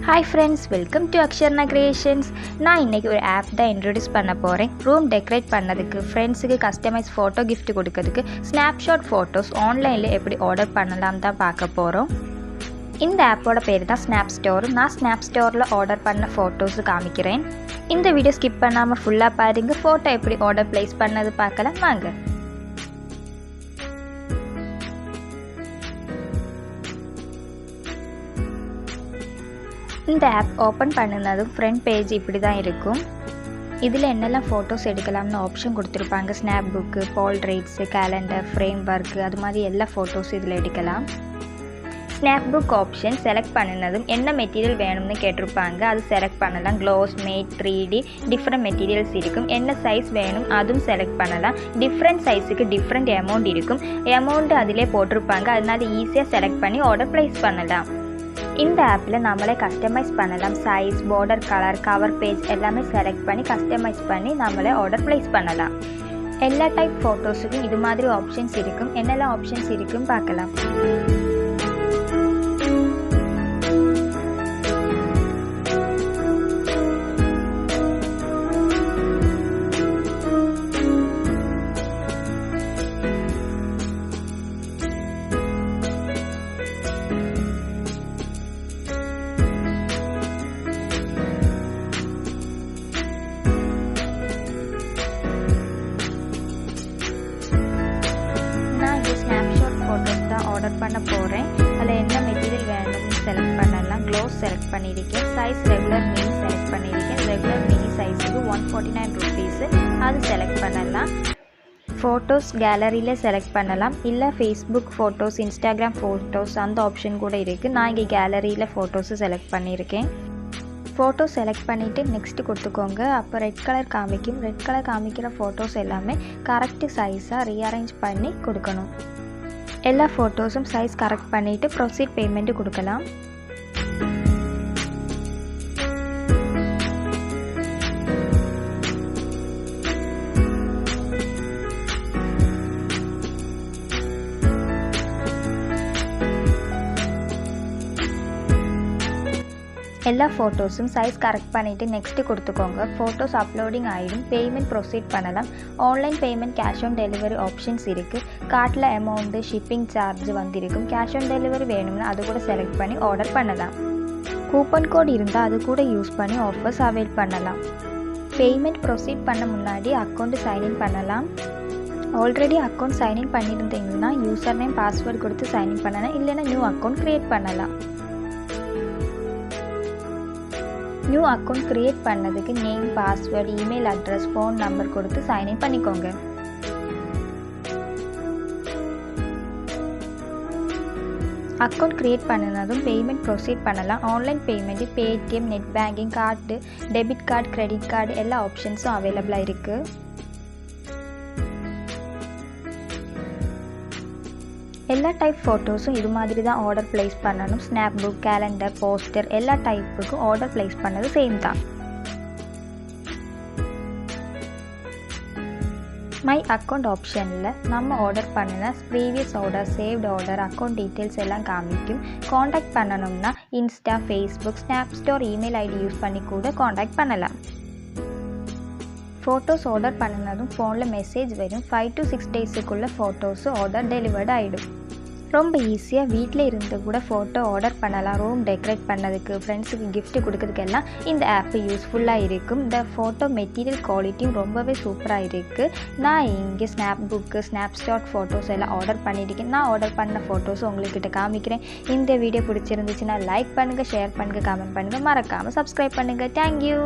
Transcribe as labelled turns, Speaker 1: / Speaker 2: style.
Speaker 1: Hi friends, welcome to Aksharna Creations. நான் இன்னைக்கு ஒரு ஆப் தான் இன்ட்ரோடியூஸ் பண்ண போகிறேன். ரூம் டெக்கரேட் பண்ணதுக்கு, ஃப்ரெண்ட்ஸுக்கு கஸ்டமைஸ் ஃபோட்டோ கிஃப்ட் கொடுக்கறதுக்கு ஸ்னாப்ஷாட் ஃபோட்டோஸ் ஆன்லைனில் எப்படி ஆர்டர் பண்ணலாம் தான் பார்க்க போகிறோம். இந்த ஆப்போட பேர் தான் ஸ்னாப்ஸ்டோர். நான் ஸ்னாப்ஸ்டோரில் ஆர்டர் பண்ண ஃபோட்டோஸு காமிக்கிறேன். இந்த வீடியோ ஸ்கிப் பண்ணாமல் ஃபுல்லாக பாருங்க. ஃபோட்டோ எப்படி ஆர்டர் ப்ளேஸ் பண்ணது பார்க்கலாம் வாங்க. இந்த ஆப் ஓப்பன் பண்ணினதும் ஃப்ரண்ட் பேஜ் இப்படி தான் இருக்கும். இதில் என்னெல்லாம் ஃபோட்டோஸ் எடுக்கலாம்னு ஆப்ஷன் கொடுத்துருப்பாங்க. Snap book, portraits, calendar, framework, அது மாதிரி எல்லா ஃபோட்டோஸ் இதில் எடுக்கலாம். ஸ்னாப் புக் ஆப்ஷன் செலக்ட் பண்ணினதும் என்ன மெட்டீரியல் வேணும்னு கேட்டிருப்பாங்க. அது செலக்ட் பண்ணலாம். Close, mat, 3D different materials இருக்கும். என்ன சைஸ் வேணும் அதுவும் செலக்ட் பண்ணலாம். டிஃப்ரெண்ட் சைஸுக்கு டிஃப்ரெண்ட் அமௌண்ட் இருக்கும். அமௌண்ட் அதிலே போட்டிருப்பாங்க. அதனால ஈஸியாக செலக்ட் பண்ணி ஆர்டர் ப்ளேஸ் பண்ணலாம். இந்த ஆப்பில் நம்மளே கஸ்டமைஸ் பண்ணலாம். Size, border, colour, cover page எல்லாமே செலக்ட் பண்ணி கஸ்டமைஸ் பண்ணி நம்மளே ஆர்டர் ப்ளேஸ் பண்ணலாம். எல்லா டைப் ஃபோட்டோஸுக்கும் இது மாதிரி ஆப்ஷன்ஸ் இருக்கும். என்னெல்லாம் ஆப்ஷன்ஸ் இருக்குன்னு பார்க்கலாம். ஆர்டர் பண்ண போகிறேன். அதில் என்ன மெட்டீரியல் வேணும்னு செலக்ட் பண்ணலாம். க்ளோஸ் செலக்ட் பண்ணியிருக்கேன். சைஸ் ரெகுலர் மினி செலக்ட் பண்ணியிருக்கேன். ரெகுலர் மினி சைஸுக்கு 149 rupees. அது செலக்ட் பண்ணலாம். ஃபோட்டோஸ் கேலரியில் செலக்ட் பண்ணலாம். இல்லை ஃபேஸ்புக் ஃபோட்டோஸ், இன்ஸ்டாகிராம் ஃபோட்டோஸ் அந்த ஆப்ஷன் கூட இருக்குது. நான் இங்கே கேலரியில் ஃபோட்டோஸு செலக்ட் பண்ணியிருக்கேன். ஃபோட்டோ செலக்ட் பண்ணிவிட்டு நெக்ஸ்ட்டு கொடுத்துக்கோங்க. அப்போ ரெட் கலர் காமிக்கும். ரெட் கலர் காமிக்கிற ஃபோட்டோஸ் எல்லாமே கரெக்டு சைஸாக ரீஅரேஞ்ச் பண்ணி கொடுக்கணும். எல்லா ஃபோட்டோஸும் சைஸ் கரெக்ட் பண்ணிவிட்டு ப்ரொசீட் பேமெண்ட்டு கொடுக்கலாம். எல்லா ஃபோட்டோஸும் சைஸ் கரெக்ட் பண்ணிவிட்டு நெக்ஸ்ட்டு கொடுத்துக்கோங்க. ஃபோட்டோஸ் அப்லோடிங் ஆகிடும். பேமெண்ட் ப்ரொசீட் பண்ணலாம். Online payment, cash on delivery options இருக்குது. கார்ட்டில் அமௌண்ட்டு, ஷிப்பிங் சார்ஜ் வந்திருக்கும். கேஷ் ஆன் டெலிவரி வேணும்னா அது கூட செலக்ட் பண்ணி ஆர்டர் பண்ணலாம். கூப்பன் கோட் இருந்தால் அது கூட யூஸ் பண்ணி ஆஃபர்ஸ் அவைல் பண்ணலாம். பேமெண்ட் ப்ரொசீட் பண்ண முன்னாடி அக்கௌண்ட்டு சைன்இன் பண்ணலாம். ஆல்ரெடி அக்கௌண்ட் சைன்இன் பண்ணியிருந்தீங்கன்னா யூசர் நேம், பாஸ்வேர்டு கொடுத்து சைன்இன் பண்ணலாம். இல்லைன்னா நியூ அக்கௌண்ட் க்ரியேட் பண்ணலாம். நியூ அக்கௌண்ட் க்ரியேட் பண்ணதுக்கு name, password, email address, phone number கொடுத்து சைன்இன் பண்ணிக்கோங்க. அக்கௌண்ட் க்ரியேட் பண்ணினதும் பேமெண்ட் ப்ரொசீட் பண்ணலாம். Online payment Paytm, net banking, card, debit card, credit card எல்லா ஆப்ஷன்ஸும் அவைலபிளாக இருக்குது. எல்லா டைப் ஃபோட்டோஸும் இது மாதிரி தான் ஆர்டர் ப்ளேஸ் பண்ணணும். ஸ்னாப் புக், கேலண்டர், போஸ்டர் எல்லா டைப்புக்கும் ஆர்டர் ப்ளேஸ் பண்ணது சேம் தான். மை அக்கௌண்ட் ஆப்ஷனில் நம்ம ஆர்டர் பண்ணின previous order, saved order, account details எல்லாம் காமிக்கும். காண்டாக்ட் பண்ணணும்னா Insta, Facebook, Snapstore email ID use பண்ணி கூட காண்டாக்ட் பண்ணலாம். ஃபோட்டோஸ் ஆர்டர் பண்ணினதும் ஃபோனில் மெசேஜ் வரும். 5 to 6 days photos order delivered ஆகிடும். ரொம்ப ஈஸியாக வீட்டில் இருந்து கூட ஃபோட்டோ ஆர்டர் பண்ணலாம். ரூம் டெக்கரேட் பண்ணதுக்கு, ஃப்ரெண்ட்ஸுக்கு கிஃப்ட் கொடுக்கறதுக்கெல்லாம் இந்த ஆப் யூஸ்ஃபுல்லாக இருக்கும். இந்த ஃபோட்டோ மெட்டீரியல் குவாலிட்டியும் ரொம்பவே சூப்பராக இருக்குது. நான் இங்கே ஸ்னாப் புக்கு, ஸ்னாப்ஷாட் ஃபோட்டோஸ் எல்லாம் ஆர்டர் பண்ணியிருக்கேன். நான் ஆர்டர் பண்ண ஃபோட்டோஸ் உங்கள்கிட்ட காமிக்கிறேன். இந்த வீடியோ பிடிச்சிருந்துச்சுன்னா லைக் பண்ணுங்கள், ஷேர் பண்ணுங்கள், கமெண்ட் பண்ணுங்கள், மறக்காமல் சப்ஸ்கிரைப் பண்ணுங்கள். தேங்க்யூ.